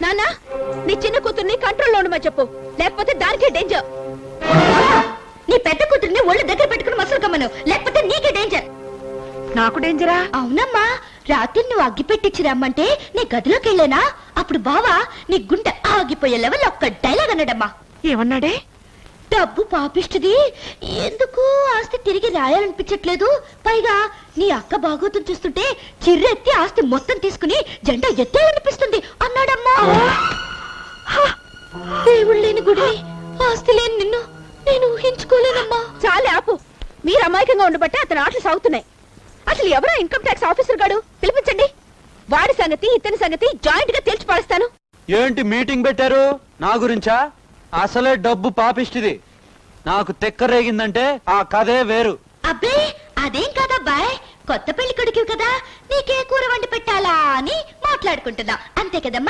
నాన్న నీ చిన్న కూతుర్ని కంట్రోల్లో ఉండమని చెప్పు, లేకపోతే దానికే డేంజర్. నీ పెద్ద కూతుర్ని ఒళ్ళు దగ్గర పెట్టుకుని మసలు కమ్మను, లేకపోతే నీకే డేంజర్. నాకు డేంజరా? అవునమ్మా, రాత్రి నువ్వు అగ్గి పెట్టించి రమ్మంటే నీ గదిలోకి వెళ్ళానా, అప్పుడు బావా నీ గుండె ఆగిపోయే లెవెల్ ఒక్క డైలాగ్ అన్నాడమ్మా. ఏమన్నాడే? డబ్బు పాపిష్టిది, ఎందుకు ఆస్తి తిరిగి రాయాలనిపించట్లేదు, పైగా నీ అక్క బాగోతుని చూస్తుంటే చిర్రెత్తి ఆస్తి మొత్తం తీసుకుని జెండా ఎత్తేయాలనిపిస్తుంది అన్నాడమ్మా. దేవుడు లేని గుడిని, ఆస్తి లేని నిన్ను నేను ఊహించుకోలేనమ్మా. చాలే ఆపు, మీరు అమాయకంగా ఉండబట్టే అతను ఆటలు సాగుతున్నాయి. అసలు ఎవరో ఇన్కమ్ ట్యాక్స్ ఆఫీసర్ గాడు, పిలిపించండి. వాడి సంగతి ఇతని సంగతి జాయింట్ గా తేల్చి పారేస్తాను. ఏంటి మీటింగ్ పెట్టారు? నా గురించా? అసలే డబ్బు పాపిష్టిది. నాకు తెక్కరేగిందంటే ఆ కథే వేరు. అబ్బే అదేం కాదబ్బాయ్, కొత్త పెళ్లి కొడుకు కదా, నీకే కూర వండి పెట్టాలా అని మాట్లాడుకుంటున్నా, అంతే కదమ్మా.